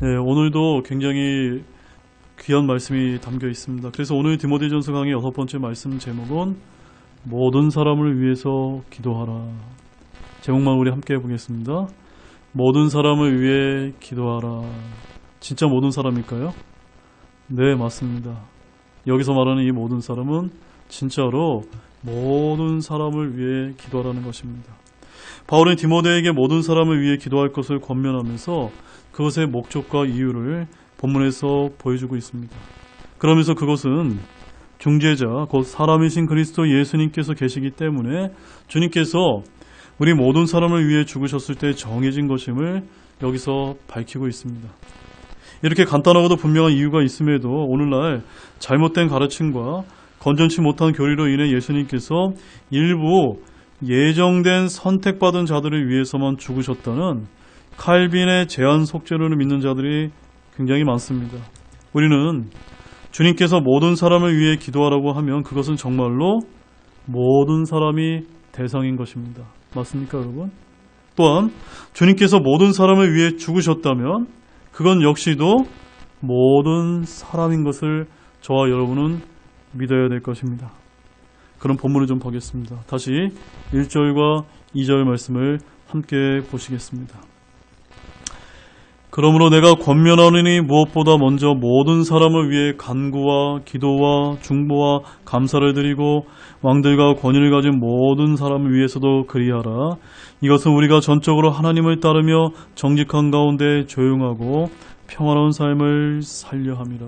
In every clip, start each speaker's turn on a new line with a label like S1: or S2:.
S1: 네, 오늘도 굉장히 귀한 말씀이 담겨 있습니다. 그래서 오늘 디모데전서 강의 6번째 말씀 제목은 모든 사람을 위해서 기도하라. 제목만 우리 함께 해보겠습니다. 모든 사람을 위해 기도하라. 진짜 모든 사람일까요? 네, 맞습니다. 여기서 말하는 이 모든 사람은 진짜로 모든 사람을 위해 기도하라는 것입니다. 바울은 디모데에게 모든 사람을 위해 기도할 것을 권면하면서 그것의 목적과 이유를 본문에서 보여주고 있습니다. 그러면서 그것은 중재자, 곧 사람이신 그리스도 예수님께서 계시기 때문에 주님께서 우리 모든 사람을 위해 죽으셨을 때 정해진 것임을 여기서 밝히고 있습니다. 이렇게 간단하고도 분명한 이유가 있음에도 오늘날 잘못된 가르침과 건전치 못한 교리로 인해 예수님께서 일부 예정된 선택받은 자들을 위해서만 죽으셨다는 칼빈의 제한 속죄론을 믿는 자들이 굉장히 많습니다. 우리는 주님께서 모든 사람을 위해 기도하라고 하면 그것은 정말로 모든 사람이 대상인 것입니다. 맞습니까, 여러분? 또한 주님께서 모든 사람을 위해 죽으셨다면 그건 역시도 모든 사람인 것을 저와 여러분은 믿어야 될 것입니다. 그럼 본문을 좀 보겠습니다. 다시 1절과 2절 말씀을 함께 보시겠습니다. 그러므로 내가 권면하노니 무엇보다 먼저 모든 사람을 위해 간구와 기도와 중보와 감사를 드리고 왕들과 권위를 가진 모든 사람을 위해서도 그리하라. 이것은 우리가 전적으로 하나님을 따르며 정직한 가운데 조용하고 평화로운 삶을 살려 함이라.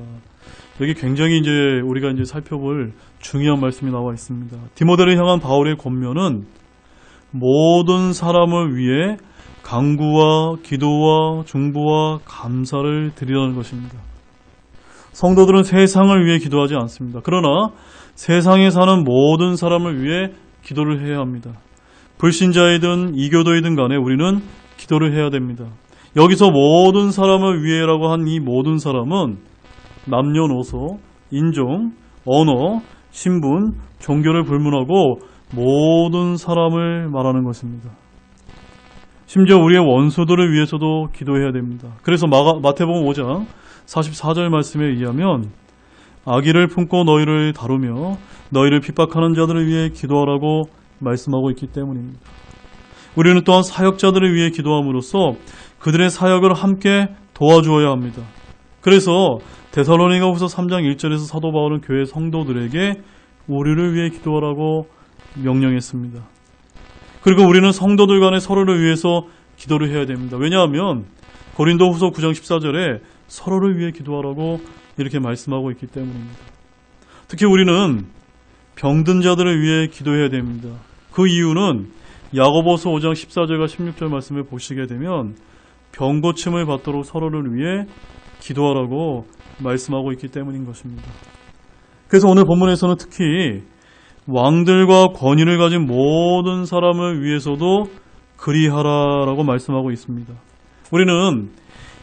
S1: 여기 굉장히 우리가 살펴볼 중요한 말씀이 나와 있습니다. 디모데를 향한 바울의 권면은 모든 사람을 위해 간구와 기도와 중보와 감사를 드리라는 것입니다. 성도들은 세상을 위해 기도하지 않습니다. 그러나 세상에 사는 모든 사람을 위해 기도를 해야 합니다. 불신자이든 이교도이든 간에 우리는 기도를 해야 됩니다. 여기서 모든 사람을 위해라고 한 이 모든 사람은 남녀노소, 인종, 언어, 신분, 종교를 불문하고 모든 사람을 말하는 것입니다. 심지어 우리의 원수들을 위해서도 기도해야 됩니다. 그래서 마태복음 5장 44절 말씀에 의하면 악의를 품고 너희를 다루며 너희를 핍박하는 자들을 위해 기도하라고 말씀하고 있기 때문입니다. 우리는 또한 사역자들을 위해 기도함으로써 그들의 사역을 함께 도와주어야 합니다. 그래서 데살로니가후서 3장 1절에서 사도 바울은 교회 성도들에게 우리를 위해 기도하라고 명령했습니다. 그리고 우리는 성도들 간에 서로를 위해서 기도를 해야 됩니다. 왜냐하면 고린도후서 9장 14절에 서로를 위해 기도하라고 이렇게 말씀하고 있기 때문입니다. 특히 우리는 병든 자들을 위해 기도해야 됩니다. 그 이유는 야고보서 5장 14절과 16절 말씀을 보시게 되면 병 고침을 받도록 서로를 위해 기도하라고 말씀하고 있기 때문인 것입니다. 그래서 오늘 본문에서는 특히 왕들과 권위를 가진 모든 사람을 위해서도 그리하라라고 말씀하고 있습니다. 우리는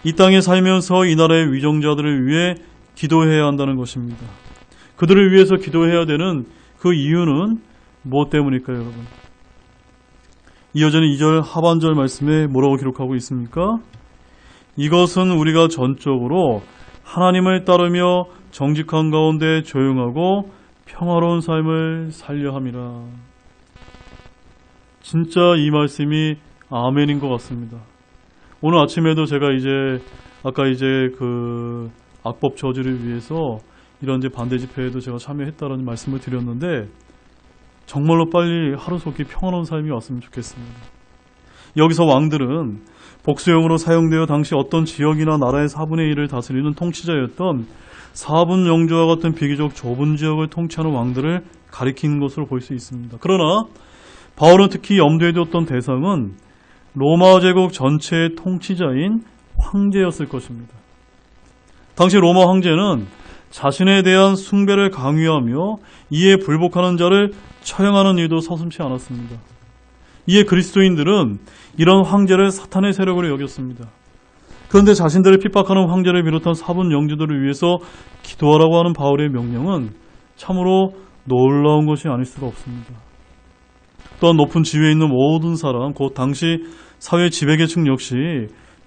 S1: 이 땅에 살면서 이 나라의 위정자들을 위해 기도해야 한다는 것입니다. 그들을 위해서 기도해야 되는 그 이유는 무엇 때문일까요, 여러분? 이어지는 2절 하반절 말씀에 뭐라고 기록하고 있습니까? 이것은 우리가 전적으로 하나님을 따르며 정직한 가운데 조용하고 평화로운 삶을 살려 함이라. 진짜 이 말씀이 아멘인 것 같습니다. 오늘 아침에도 제가 아까 그 악법 저지를 위해서 이런 반대 집회에도 제가 참여했다라는 말씀을 드렸는데 정말로 빨리 하루속히 평화로운 삶이 왔으면 좋겠습니다. 여기서 왕들은 복수형으로 사용되어 당시 어떤 지역이나 나라의 4분의 1을 다스리는 통치자였던 4분 영주와 같은 비교적 좁은 지역을 통치하는 왕들을 가리키는 것으로 볼 수 있습니다. 그러나 바울은 특히 염두에 두었던 대상은 로마 제국 전체의 통치자인 황제였을 것입니다. 당시 로마 황제는 자신에 대한 숭배를 강요하며 이에 불복하는 자를 처형하는 일도 서슴지 않았습니다. 이에 그리스도인들은 이런 황제를 사탄의 세력으로 여겼습니다. 그런데 자신들을 핍박하는 황제를 비롯한 4분 영주들을 위해서 기도하라고 하는 바울의 명령은 참으로 놀라운 것이 아닐 수가 없습니다. 또한 높은 지위에 있는 모든 사람, 곧 당시 사회 지배계층 역시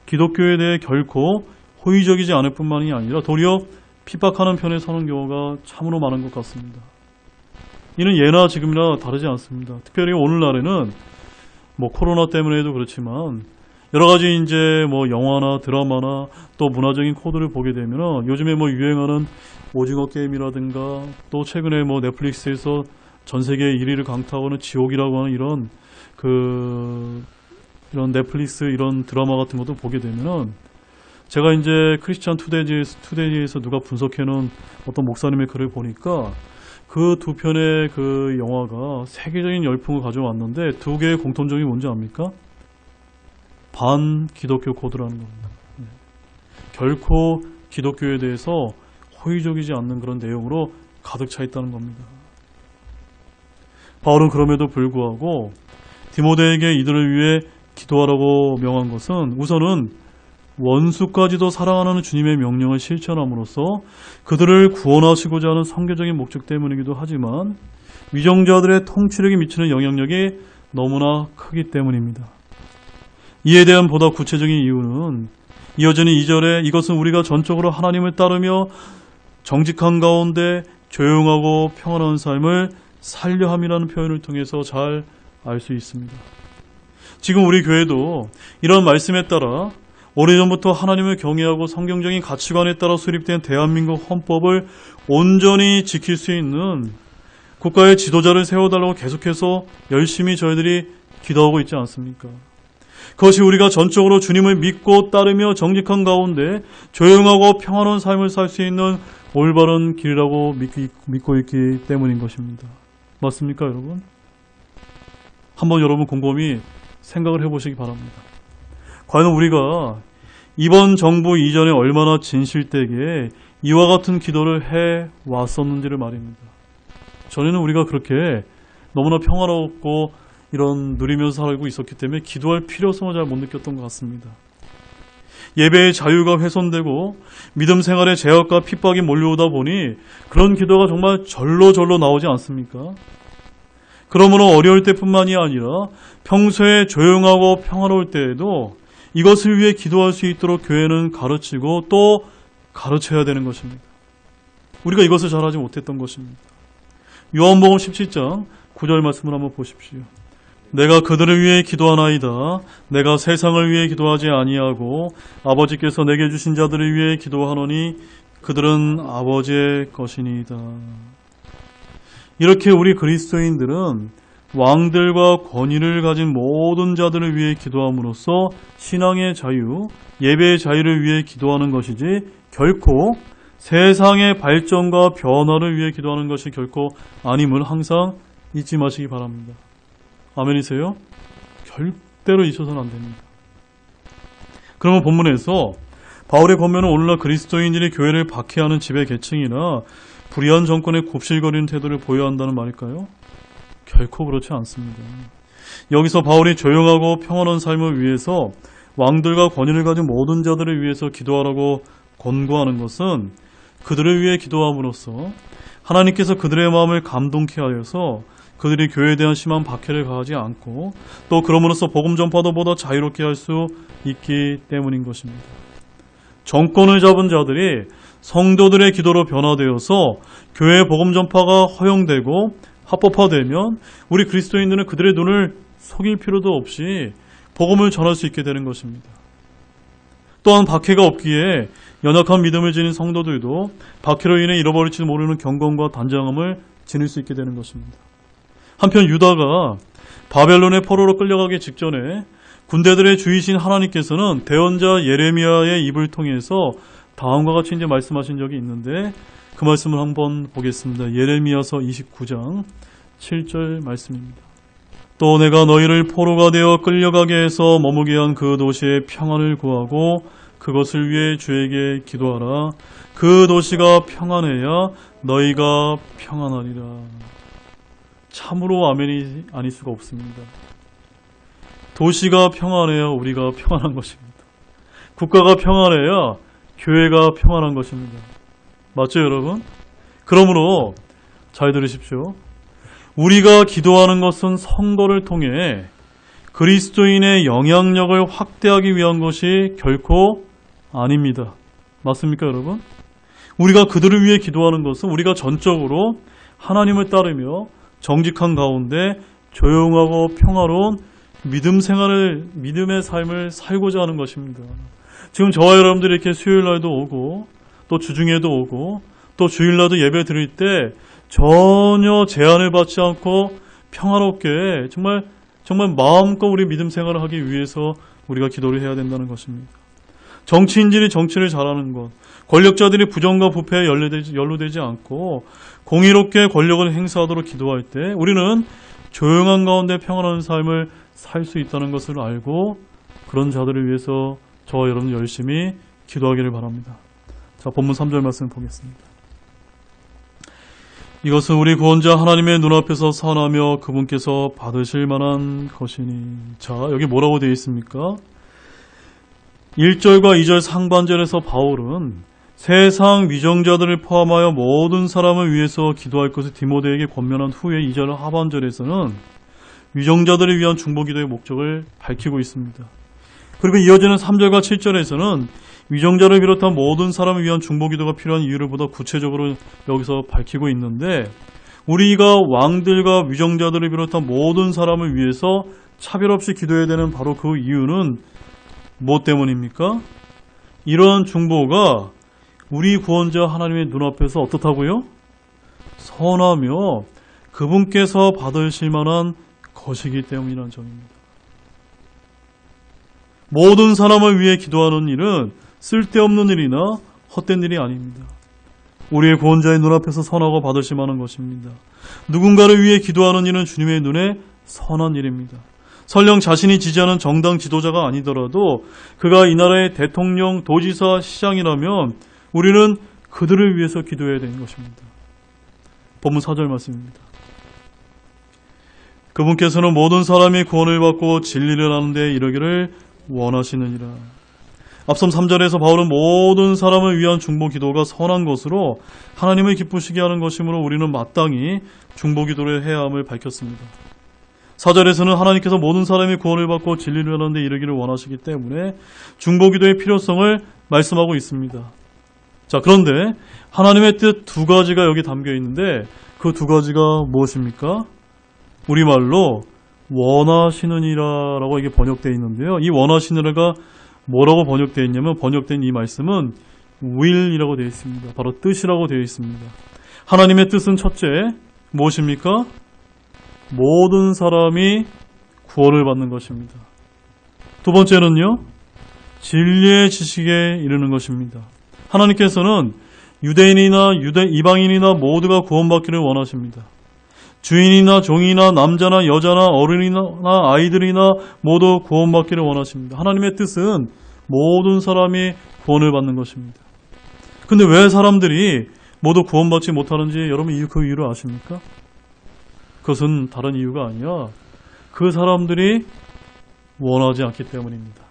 S1: 기독교에 대해 결코 호의적이지 않을 뿐만이 아니라 도리어 핍박하는 편에 서는 경우가 참으로 많은 것 같습니다. 이는 예나 지금이나 다르지 않습니다. 특별히 오늘날에는 뭐 코로나 때문에도 그렇지만 여러 가지 이제 뭐 영화나 드라마나 또 문화적인 코드를 보게 되면 요즘에 뭐 유행하는 오징어 게임이라든가 또 최근에 뭐 넷플릭스에서 전 세계 1위를 강타하고는 지옥이라고 하는 이런 넷플릭스 이런 드라마 같은 것도 보게 되면은 제가 이제 크리스찬 투데이에서 누가 분석해 놓은 어떤 목사님의 글을 보니까 그 두 편의 그 영화가 세계적인 열풍을 가져왔는데 두 개의 공통점이 뭔지 압니까? 반 기독교 코드라는 겁니다. 결코 기독교에 대해서 호의적이지 않는 그런 내용으로 가득 차 있다는 겁니다. 바울은 그럼에도 불구하고 디모데에게 이들을 위해 기도하라고 명한 것은 우선은 원수까지도 사랑하는 주님의 명령을 실천함으로써 그들을 구원하시고자 하는 선교적인 목적 때문이기도 하지만 위정자들의 통치력에 미치는 영향력이 너무나 크기 때문입니다. 이에 대한 보다 구체적인 이유는 이어지는 2절에 이것은 우리가 전적으로 하나님을 따르며 정직한 가운데 조용하고 평안한 삶을 살려 함이라는 표현을 통해서 잘 알 수 있습니다. 지금 우리 교회도 이런 말씀에 따라 오래전부터 하나님을 경외하고 성경적인 가치관에 따라 수립된 대한민국 헌법을 온전히 지킬 수 있는 국가의 지도자를 세워달라고 계속해서 열심히 저희들이 기도하고 있지 않습니까? 그것이 우리가 전적으로 주님을 믿고 따르며 정직한 가운데 조용하고 평안한 삶을 살 수 있는 올바른 길이라고 믿고 있기 때문인 것입니다. 맞습니까, 여러분? 한번 여러분 곰곰이 생각을 해보시기 바랍니다. 과연 우리가 이번 정부 이전에 얼마나 진실되게 이와 같은 기도를 해 왔었는지를 말입니다. 전에는 우리가 그렇게 너무나 평화롭고 이런 누리면서 살고 있었기 때문에 기도할 필요성을 잘 못 느꼈던 것 같습니다. 예배의 자유가 훼손되고 믿음 생활의 제약과 핍박이 몰려오다 보니 그런 기도가 정말 절로 나오지 않습니까? 그러므로 어려울 때뿐만이 아니라 평소에 조용하고 평화로울 때에도 이것을 위해 기도할 수 있도록 교회는 가르치고 또 가르쳐야 되는 것입니다. 우리가 이것을 잘하지 못했던 것입니다. 요한복음 17장 9절 말씀을 한번 보십시오. 내가 그들을 위해 기도하나이다. 내가 세상을 위해 기도하지 아니하고 아버지께서 내게 주신 자들을 위해 기도하노니 그들은 아버지의 것이니이다. 이렇게 우리 그리스도인들은 왕들과 권위를 가진 모든 자들을 위해 기도함으로써 신앙의 자유, 예배의 자유를 위해 기도하는 것이지 결코 세상의 발전과 변화를 위해 기도하는 것이 결코 아님을 항상 잊지 마시기 바랍니다. 아멘이세요? 절대로 잊어서는 안 됩니다. 그러면 본문에서 바울의 권면은 오늘날 그리스도인들이 교회를 박해하는 지배 계층이나 불의한 정권에 굽실거리는 태도를 보여야 한다는 말일까요? 결코 그렇지 않습니다. 여기서 바울이 조용하고 평안한 삶을 위해서 왕들과 권위를 가진 모든 자들을 위해서 기도하라고 권고하는 것은 그들을 위해 기도함으로써 하나님께서 그들의 마음을 감동케 하여서 그들이 교회에 대한 심한 박해를 가하지 않고 또 그럼으로써 복음 전파도 보다 자유롭게 할 수 있기 때문인 것입니다. 정권을 잡은 자들이 성도들의 기도로 변화되어서 교회의 복음 전파가 허용되고 합법화되면 우리 그리스도인들은 그들의 눈을 속일 필요도 없이 복음을 전할 수 있게 되는 것입니다. 또한 박해가 없기에 연약한 믿음을 지닌 성도들도 박해로 인해 잃어버릴지도 모르는 경건과 단장함을 지닐 수 있게 되는 것입니다. 한편 유다가 바벨론의 포로로 끌려가기 직전에 군대들의 주이신 하나님께서는 대언자 예레미야의 입을 통해서 다음과 같이 이제 말씀하신 적이 있는데 그 말씀을 한번 보겠습니다. 예레미야서 29장 7절 말씀입니다. 또 내가 너희를 포로가 되어 끌려가게 해서 머무게 한 그 도시의 평안을 구하고 그것을 위해 주에게 기도하라. 그 도시가 평안해야 너희가 평안하리라. 참으로 아멘이 아닐 수가 없습니다. 도시가 평안해야 우리가 평안한 것입니다. 국가가 평안해야 교회가 평안한 것입니다. 맞죠, 여러분? 그러므로 잘 들으십시오. 우리가 기도하는 것은 선거를 통해 그리스도인의 영향력을 확대하기 위한 것이 결코 아닙니다. 맞습니까, 여러분? 우리가 그들을 위해 기도하는 것은 우리가 전적으로 하나님을 따르며 정직한 가운데 조용하고 평화로운 믿음의 삶을 살고자 하는 것입니다. 지금 저와 여러분들이 이렇게 수요일날도 오고 또 주중에도 오고 또 주일날도 예배 드릴 때 전혀 제한을 받지 않고 평화롭게 정말 마음껏 우리 믿음 생활을 하기 위해서 우리가 기도를 해야 된다는 것입니다. 정치인들이 정치를 잘하는 것, 권력자들이 부정과 부패에 연루되지 않고 공의롭게 권력을 행사하도록 기도할 때 우리는 조용한 가운데 평안한 삶을 살 수 있다는 것을 알고 그런 자들을 위해서 저와 여러분 열심히 기도하기를 바랍니다. 자, 본문 3절 말씀 보겠습니다. 이것은 우리 구원자 하나님의 눈앞에서 선하며 그분께서 받으실 만한 것이니. 자, 여기 뭐라고 되어 있습니까? 1절과 2절 상반절에서 바울은 세상 위정자들을 포함하여 모든 사람을 위해서 기도할 것을 디모데에게 권면한 후에 2절 하반절에서는 위정자들을 위한 중보기도의 목적을 밝히고 있습니다. 그리고 이어지는 3절과 7절에서는 위정자를 비롯한 모든 사람을 위한 중보기도가 필요한 이유를 보다 구체적으로 여기서 밝히고 있는데 우리가 왕들과 위정자들을 비롯한 모든 사람을 위해서 차별 없이 기도해야 되는 바로 그 이유는 무엇 때문입니까? 이러한 중보가 우리 구원자 하나님의 눈앞에서 어떻다고요? 선하며 그분께서 받으실 만한 것이기 때문이라는 점입니다. 모든 사람을 위해 기도하는 일은 쓸데없는 일이나 헛된 일이 아닙니다. 우리의 구원자의 눈앞에서 선하고 받으실 만한 것입니다. 누군가를 위해 기도하는 일은 주님의 눈에 선한 일입니다. 설령 자신이 지지하는 정당 지도자가 아니더라도 그가 이 나라의 대통령, 도지사, 시장이라면 우리는 그들을 위해서 기도해야 되는 것입니다. 본문 4절 말씀입니다. 그분께서는 모든 사람이 구원을 받고 진리를 아는 데 이르기를 원하시느니라. 앞선 3절에서 바울은 모든 사람을 위한 중보 기도가 선한 것으로 하나님을 기쁘시게 하는 것이므로 우리는 마땅히 중보 기도를 해야 함을 밝혔습니다. 4절에서는 하나님께서 모든 사람이 구원을 받고 진리를 아는 데 이르기를 원하시기 때문에 중보 기도의 필요성을 말씀하고 있습니다. 자, 그런데 하나님의 뜻 두 가지가 여기 담겨 있는데 그 두 가지가 무엇입니까? 우리말로 원하시느니라라고 이게 번역되어 있는데요. 이 원하시느라가 뭐라고 번역되어 있냐면 번역된 이 말씀은 will이라고 되어 있습니다. 바로 뜻이라고 되어 있습니다. 하나님의 뜻은 첫째 무엇입니까? 모든 사람이 구원을 받는 것입니다. 두 번째는요. 진리의 지식에 이르는 것입니다. 하나님께서는 유대인이나 이방인이나 모두가 구원받기를 원하십니다. 주인이나 종이나 남자나 여자나 어른이나 아이들이나 모두 구원받기를 원하십니다. 하나님의 뜻은 모든 사람이 구원을 받는 것입니다. 근데 왜 사람들이 모두 구원받지 못하는지 여러분 그 이유를 아십니까? 그것은 다른 이유가 아니라 그 사람들이 원하지 않기 때문입니다.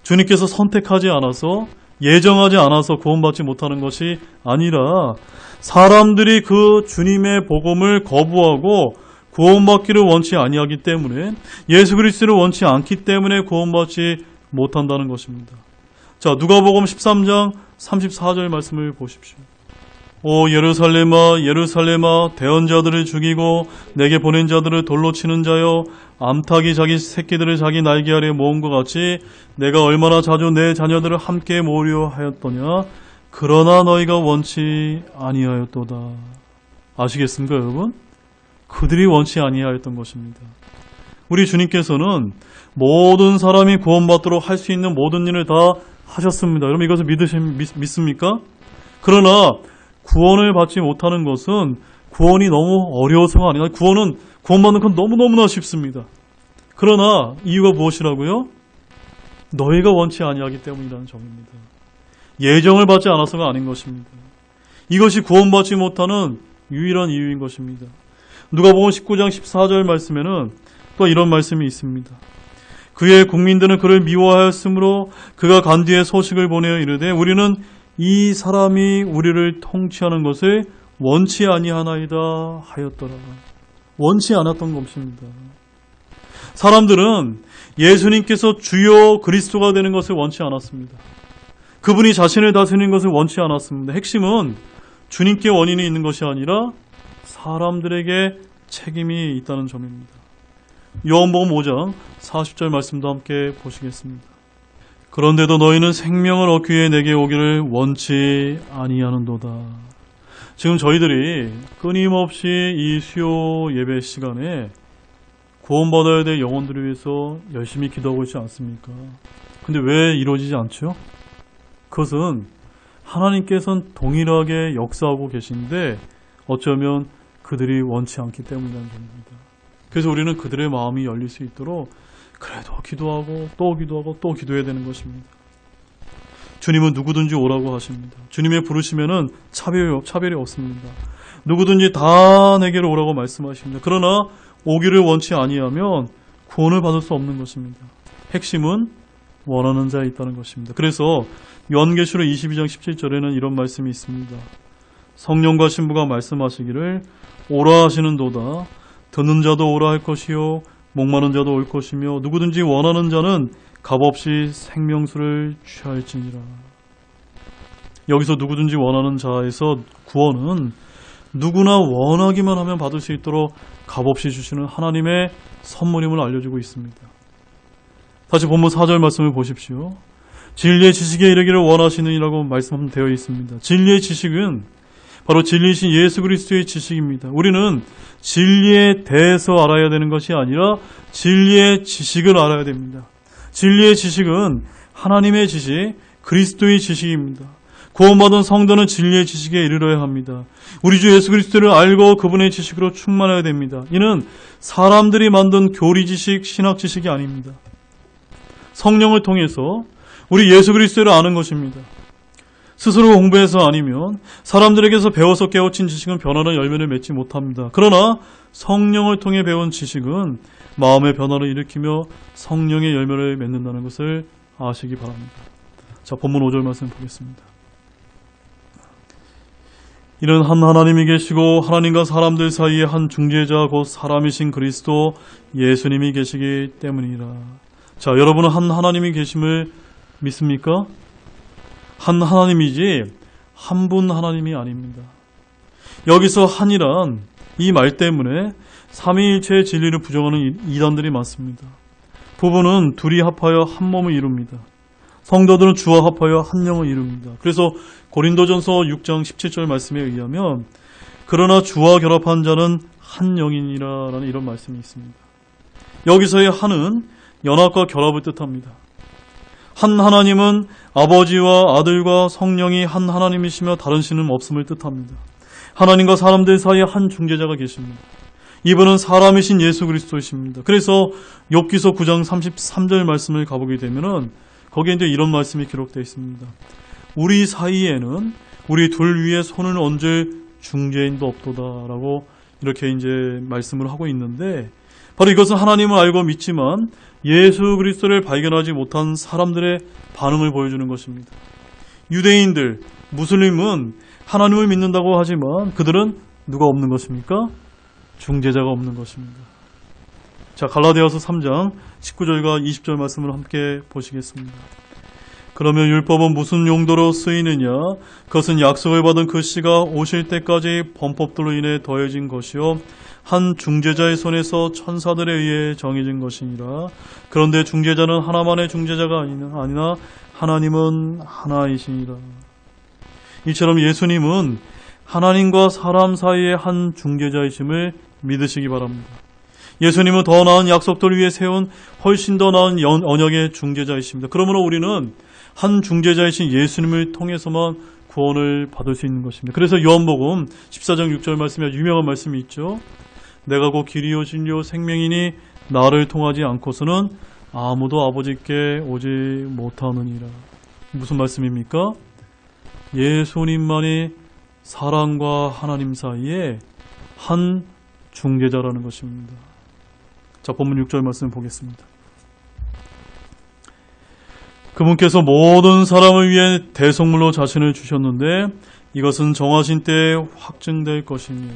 S1: 주님께서 선택하지 않아서 예정하지 않아서 구원받지 못하는 것이 아니라 사람들이 그 주님의 복음을 거부하고 구원받기를 원치 아니하기 때문에 예수 그리스도를 원치 않기 때문에 구원받지 못한다는 것입니다. 자, 누가복음 13장 34절 말씀을 보십시오. 오 예루살렘아 예루살렘아 대언자들을 죽이고 내게 보낸 자들을 돌로 치는 자여 암탉이 자기 새끼들을 자기 날개 아래 모은 것 같이 내가 얼마나 자주 내 자녀들을 함께 모으려 하였더냐 그러나 너희가 원치 아니하였도다. 아시겠습니까 여러분? 그들이 원치 아니하였던 것입니다. 우리 주님께서는 모든 사람이 구원받도록 할 수 있는 모든 일을 다 하셨습니다. 여러분 이것을 믿습니까? 그러나 구원을 받지 못하는 것은 구원이 너무 어려워서가 아니라 구원받는 건 너무너무나 쉽습니다. 그러나 이유가 무엇이라고요? 너희가 원치 아니하기 때문이라는 점입니다. 예정을 받지 않아서가 아닌 것입니다. 이것이 구원받지 못하는 유일한 이유인 것입니다. 누가복음 19장 14절 말씀에는 또 이런 말씀이 있습니다. 그의 국민들은 그를 미워하였으므로 그가 간 뒤에 소식을 보내어 이르되 우리는 이 사람이 우리를 통치하는 것을 원치 아니하나이다 하였더라. 원치 않았던 것입니다. 사람들은 예수님께서 주요 그리스도가 되는 것을 원치 않았습니다. 그분이 자신을 다스리는 것을 원치 않았습니다. 핵심은 주님께 원인이 있는 것이 아니라 사람들에게 책임이 있다는 점입니다. 요한복음 5장 40절 말씀도 함께 보시겠습니다. 그런데도 너희는 생명을 얻기 위해 내게 오기를 원치 아니하는도다. 지금 저희들이 끊임없이 이 수요 예배 시간에 구원받아야 될 영혼들을 위해서 열심히 기도하고 있지 않습니까? 근데 왜 이루어지지 않죠? 그것은 하나님께서는 동일하게 역사하고 계신데 어쩌면 그들이 원치 않기 때문이라는 점입니다. 그래서 우리는 그들의 마음이 열릴 수 있도록 그래도 기도하고 또 기도하고 또 기도해야 되는 것입니다. 주님은 누구든지 오라고 하십니다. 주님의 부르시면은 차별이 없습니다. 누구든지 다 내게로 오라고 말씀하십니다. 그러나 오기를 원치 아니하면 구원을 받을 수 없는 것입니다. 핵심은 원하는 자에 있다는 것입니다. 그래서 요한계시록 22장 17절에는 이런 말씀이 있습니다. 성령과 신부가 말씀하시기를 오라 하시는도다. 듣는 자도 오라 할 것이요 목마른 자도 올 것이며 누구든지 원하는 자는 값없이 생명수를 취할지니라. 여기서 누구든지 원하는 자에서 구원은 누구나 원하기만 하면 받을 수 있도록 값없이 주시는 하나님의 선물임을 알려주고 있습니다. 다시 본문 4절 말씀을 보십시오. 진리의 지식에 이르기를 원하시느니라고 말씀되어 있습니다. 진리의 지식은 바로 진리이신 예수 그리스도의 지식입니다. 우리는 진리에 대해서 알아야 되는 것이 아니라 진리의 지식을 알아야 됩니다. 진리의 지식은 하나님의 지식, 그리스도의 지식입니다. 구원받은 성도는 진리의 지식에 이르러야 합니다. 우리 주 예수 그리스도를 알고 그분의 지식으로 충만해야 됩니다. 이는 사람들이 만든 교리 지식, 신학 지식이 아닙니다. 성령을 통해서 우리 예수 그리스도를 아는 것입니다. 스스로 공부해서 아니면 사람들에게서 배워서 깨우친 지식은 변화는 열매를 맺지 못합니다. 그러나 성령을 통해 배운 지식은 마음의 변화를 일으키며 성령의 열매를 맺는다는 것을 아시기 바랍니다. 자, 본문 5절 말씀 보겠습니다. 이는 한 하나님이 계시고 하나님과 사람들 사이에 한 중재자 곧 사람이신 그리스도 예수님이 계시기 때문이라. 자, 여러분은 한 하나님이 계심을 믿습니까? 한 하나님이지 한 분 하나님이 아닙니다. 여기서 한이란 이 말 때문에 삼위일체의 진리를 부정하는 이단들이 많습니다. 부부는 둘이 합하여 한 몸을 이룹니다. 성도들은 주와 합하여 한 영을 이룹니다. 그래서 고린도전서 6장 17절 말씀에 의하면 그러나 주와 결합한 자는 한 영이니라라는 이런 말씀이 있습니다. 여기서의 한은 연합과 결합을 뜻합니다. 한 하나님은 아버지와 아들과 성령이 한 하나님이시며 다른 신은 없음을 뜻합니다. 하나님과 사람들 사이에 한 중재자가 계십니다. 이분은 사람이신 예수 그리스도이십니다. 그래서 욥기서 9장 33절 말씀을 가보게 되면은 거기에 이제 이런 말씀이 기록되어 있습니다. 우리 사이에는 우리 둘 위에 손을 얹을 중재인도 없도다라고 이렇게 이제 말씀을 하고 있는데 바로 이것은 하나님을 알고 믿지만 예수 그리스도를 발견하지 못한 사람들의 반응을 보여주는 것입니다. 유대인들, 무슬림은 하나님을 믿는다고 하지만 그들은 누가 없는 것입니까? 중재자가 없는 것입니다. 자, 갈라디아서 3장 19절과 20절 말씀을 함께 보시겠습니다. 그러면 율법은 무슨 용도로 쓰이느냐? 그것은 약속을 받은 그 씨가 오실 때까지 범법들로 인해 더해진 것이요 한 중재자의 손에서 천사들에 의해 정해진 것이니라. 그런데 중재자는 하나만의 중재자가 아니나 하나님은 하나이시니라. 이처럼 예수님은 하나님과 사람 사이의 한 중재자이심을 믿으시기 바랍니다. 예수님은 더 나은 약속들을 위해 세운 훨씬 더 나은 언약의 중재자이십니다. 그러므로 우리는 한 중재자이신 예수님을 통해서만 구원을 받을 수 있는 것입니다. 그래서 요한복음 14장 6절 말씀에 유명한 말씀이 있죠. 내가 곧 길이요 진리요 생명이니 나를 통하지 않고서는 아무도 아버지께 오지 못하느니라. 무슨 말씀입니까? 예수님만이 사람과 하나님 사이에 한 중재자라는 것입니다. 자, 본문 6절 말씀 보겠습니다. 그분께서 모든 사람을 위해 대속물로 자신을 주셨는데 이것은 정하신 때에 확증될 것이며.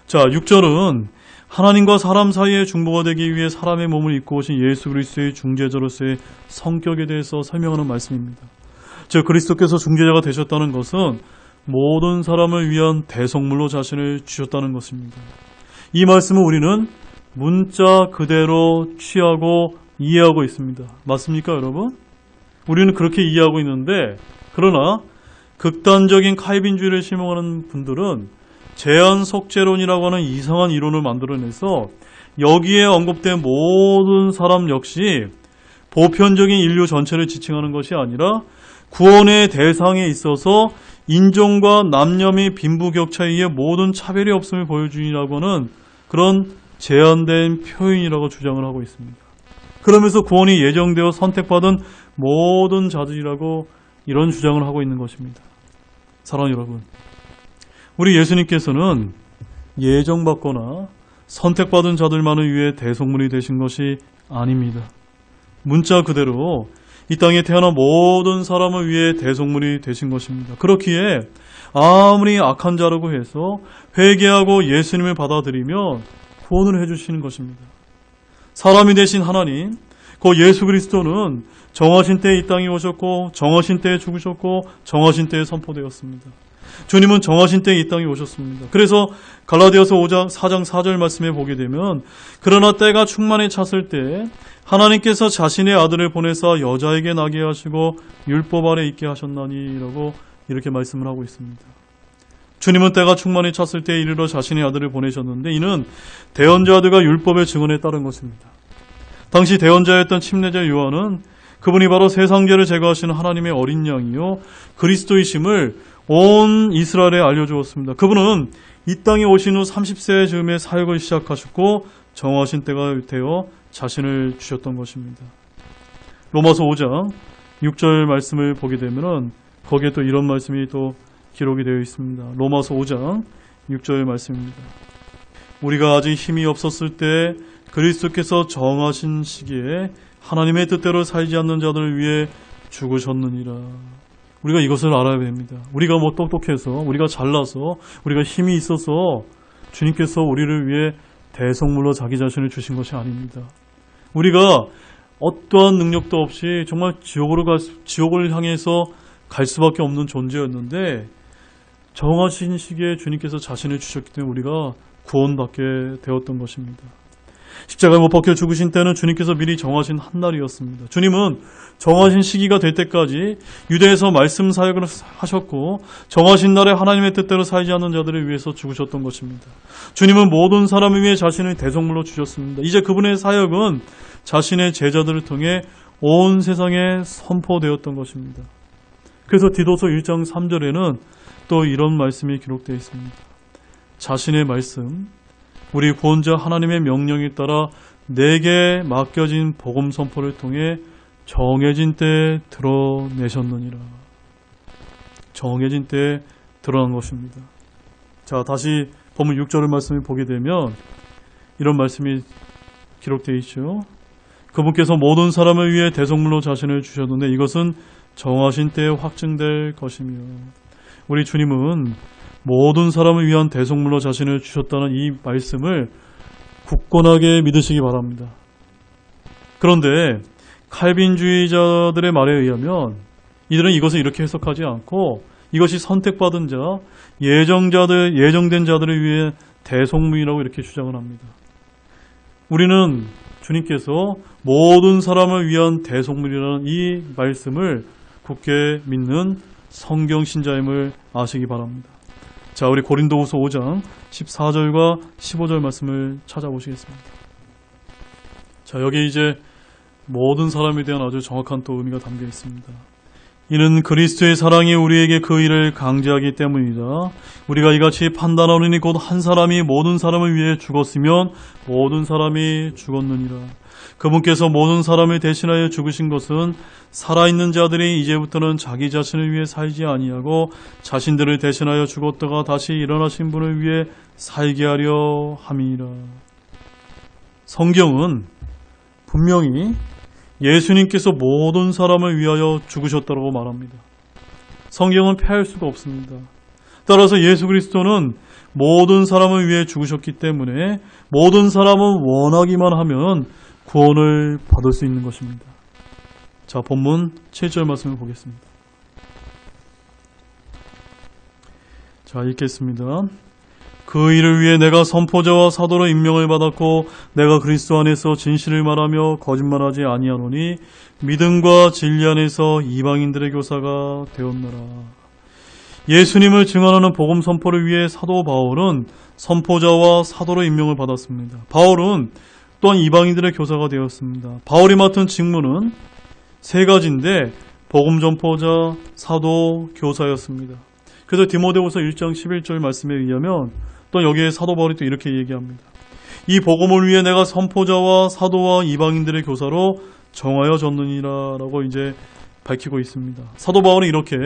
S1: 자, 6절은 하나님과 사람 사이의 중보가 되기 위해 사람의 몸을 입고 오신 예수 그리스도의 중재자로서의 성격에 대해서 설명하는 말씀입니다. 즉 그리스도께서 중재자가 되셨다는 것은 모든 사람을 위한 대속물로 자신을 주셨다는 것입니다. 이 말씀을 우리는 문자 그대로 취하고 이해하고 있습니다. 맞습니까, 여러분? 우리는 그렇게 이해하고 있는데, 그러나 극단적인 칼빈주의를 신봉하는 분들은 제한 속죄론이라고 하는 이상한 이론을 만들어내서 여기에 언급된 모든 사람 역시 보편적인 인류 전체를 지칭하는 것이 아니라 구원의 대상에 있어서 인종과 남녀 및 빈부격차에 의해 모든 차별이 없음을 보여주니라고 하는 그런 제한된 표현이라고 주장을 하고 있습니다. 그러면서 구원이 예정되어 선택받은 모든 자들이라고 이런 주장을 하고 있는 것입니다. 사랑하는 여러분, 우리 예수님께서는 예정받거나 선택받은 자들만을 위해 대속물이 되신 것이 아닙니다. 문자 그대로 이 땅에 태어난 모든 사람을 위해 대속물이 되신 것입니다. 그렇기에 아무리 악한 자라고 해서 회개하고 예수님을 받아들이면 구원을 해주시는 것입니다. 사람이 되신 하나님, 그 예수 그리스도는 정하신 때에 이 땅에 오셨고 정하신 때에 죽으셨고 정하신 때에 선포되었습니다. 주님은 정하신 때에 이 땅에 오셨습니다. 그래서 갈라디아서 4장 4절 말씀에 보게 되면 그러나 때가 충만히 찼을 때 하나님께서 자신의 아들을 보내사 여자에게 나게 하시고 율법 아래 있게 하셨나니 라고 이렇게 말씀을 하고 있습니다. 주님은 때가 충만히 찼을 때에 이르러 자신의 아들을 보내셨는데 이는 대언자들과 율법의 증언에 따른 것입니다. 당시 대언자였던 침례자 요한은 그분이 바로 세상 죄를 제거하시는 하나님의 어린 양이요 그리스도이심을 온 이스라엘에 알려주었습니다. 그분은 이 땅에 오신 후 30세 즈음에 사역을 시작하셨고 정하신 때가 되어 자신을 주셨던 것입니다. 로마서 5장 6절 말씀을 보게 되면 거기에 또 이런 말씀이 또 기록이 되어 있습니다. 로마서 5장 6절 말씀입니다. 우리가 아직 힘이 없었을 때 그리스도께서 정하신 시기에 하나님의 뜻대로 살지 않는 자들을 위해 죽으셨느니라. 우리가 이것을 알아야 됩니다. 우리가 뭐 똑똑해서, 우리가 잘나서, 우리가 힘이 있어서 주님께서 우리를 위해 대속물로 자기 자신을 주신 것이 아닙니다. 우리가 어떠한 능력도 없이 정말 지옥을 향해서 갈 수밖에 없는 존재였는데 정하신 시기에 주님께서 자신을 주셨기 때문에 우리가 구원받게 되었던 것입니다. 십자가에 못 박혀 죽으신 때는 주님께서 미리 정하신 한 날이었습니다. 주님은 정하신 시기가 될 때까지 유대에서 말씀 사역을 하셨고 정하신 날에 하나님의 뜻대로 살지 않는 자들을 위해서 죽으셨던 것입니다. 주님은 모든 사람을 위해 자신을 대속물로 주셨습니다. 이제 그분의 사역은 자신의 제자들을 통해 온 세상에 선포되었던 것입니다. 그래서 디도서 1장 3절에는 또 이런 말씀이 기록되어 있습니다. 자신의 말씀, 우리 구원자 하나님의 명령에 따라 내게 맡겨진 복음 선포를 통해 정해진 때에 드러내셨느니라. 정해진 때에 드러난 것입니다. 자, 다시 본문 6절의 말씀을 보게 되면 이런 말씀이 기록되어 있죠. 그분께서 모든 사람을 위해 대속물로 자신을 주셨는데 이것은 정하신 때에 확증될 것이며 우리 주님은 모든 사람을 위한 대속물로 자신을 주셨다는 이 말씀을 굳건하게 믿으시기 바랍니다. 그런데 칼빈주의자들의 말에 의하면 이들은 이것을 이렇게 해석하지 않고 이것이 선택받은 자, 예정된 자들을 위해 대속물이라고 이렇게 주장을 합니다. 우리는 주님께서 모든 사람을 위한 대속물이라는 이 말씀을 굳게 믿는 성경 신자임을 아시기 바랍니다. 자, 우리 고린도후서 5장 14절과 15절 말씀을 찾아보시겠습니다. 자, 여기 이제 모든 사람에 대한 아주 정확한 또 의미가 담겨 있습니다. 이는 그리스도의 사랑이 우리에게 그 일을 강제하기 때문이다. 우리가 이같이 판단하노니 곧 한 사람이 모든 사람을 위해 죽었으면 모든 사람이 죽었느니라. 그분께서 모든 사람을 대신하여 죽으신 것은 살아있는 자들이 이제부터는 자기 자신을 위해 살지 아니하고 자신들을 대신하여 죽었다가 다시 일어나신 분을 위해 살게 하려 함이니라. 성경은 분명히 예수님께서 모든 사람을 위하여 죽으셨다고 말합니다. 성경은 폐할 수가 없습니다. 따라서 예수 그리스도는 모든 사람을 위해 죽으셨기 때문에 모든 사람은 원하기만 하면 구원을 받을 수 있는 것입니다. 자, 본문 7절 말씀을 보겠습니다. 자, 읽겠습니다. 그 일을 위해 내가 선포자와 사도로 임명을 받았고 내가 그리스도 안에서 진실을 말하며 거짓말하지 아니하노니 믿음과 진리 안에서 이방인들의 교사가 되었노라. 예수님을 증언하는 복음 선포를 위해 사도 바울은 선포자와 사도로 임명을 받았습니다. 바울은 또한 이방인들의 교사가 되었습니다. 바울이 맡은 직무는 세 가지인데 복음 전포자, 사도, 교사였습니다. 그래서 디모데후서 1장 11절 말씀에 의하면 또 여기에 사도 바울이 또 이렇게 얘기합니다. 이 복음을 위해 내가 선포자와 사도와 이방인들의 교사로 정하여졌느니라 라고 이제 밝히고 있습니다. 사도 바울은 이렇게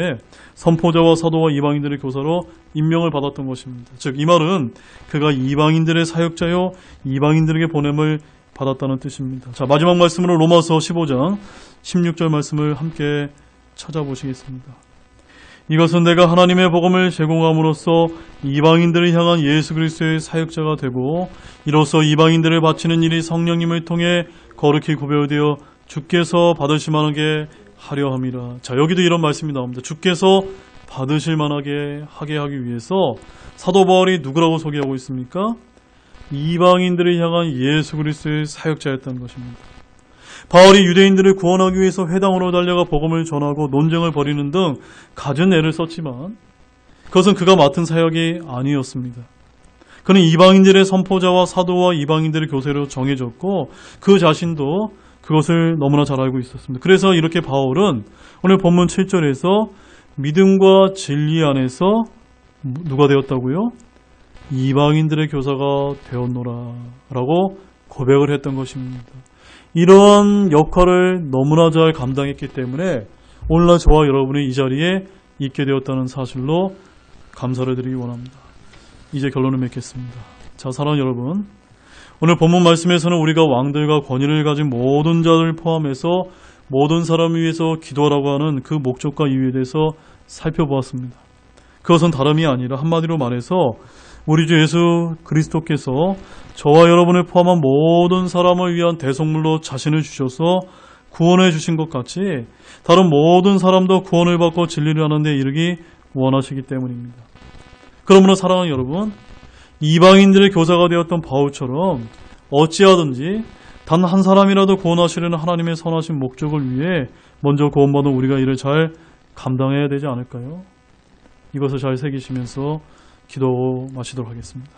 S1: 선포자와 사도와 이방인들의 교사로 임명을 받았던 것입니다. 즉 이 말은 그가 이방인들의 사역자요 이방인들에게 보냄을 받았다는 뜻입니다. 자, 마지막 말씀으로 로마서 15장 16절 말씀을 함께 찾아보시겠습니다. 이것은 내가 하나님의 복음을 제공함으로써 이방인들을 향한 예수 그리스도의 사역자가 되고 이로써 이방인들을 바치는 일이 성령님을 통해 거룩히 구별되어 주께서 받으실 만하게 하려 함이라. 자, 여기도 이런 말씀이 나옵니다. 주께서 받으실 만하게 하게 하기 위해서 사도 바울이 누구라고 소개하고 있습니까? 이방인들을 향한 예수 그리스도의 사역자였다는 것입니다. 바울이 유대인들을 구원하기 위해서 회당으로 달려가 복음을 전하고 논쟁을 벌이는 등 갖은 애를 썼지만 그것은 그가 맡은 사역이 아니었습니다. 그는 이방인들의 선포자와 사도와 이방인들의 교사로 정해졌고 그 자신도 그것을 너무나 잘 알고 있었습니다. 그래서 이렇게 바울은 오늘 본문 7절에서 믿음과 진리 안에서 누가 되었다고요? 이방인들의 교사가 되었노라 라고 고백을 했던 것입니다. 이런 역할을 너무나 잘 감당했기 때문에 오늘날 저와 여러분이 이 자리에 있게 되었다는 사실로 감사를 드리기 원합니다. 이제 결론을 맺겠습니다. 자, 사랑하는 여러분, 오늘 본문 말씀에서는 우리가 왕들과 권위를 가진 모든 자를 포함해서 모든 사람을 위해서 기도하라고 하는 그 목적과 이유에 대해서 살펴보았습니다. 그것은 다름이 아니라 한마디로 말해서 우리 주 예수 그리스도께서 저와 여러분을 포함한 모든 사람을 위한 대속물로 자신을 주셔서 구원해 주신 것 같이 다른 모든 사람도 구원을 받고 진리를 하는 데 이르기 원하시기 때문입니다. 그러므로 사랑하는 여러분, 이방인들의 교사가 되었던 바울처럼 어찌하든지 단 한 사람이라도 구원하시려는 하나님의 선하신 목적을 위해 먼저 구원받은 우리가 이를 잘 감당해야 되지 않을까요? 이것을 잘 새기시면서 기도 마치도록 하겠습니다.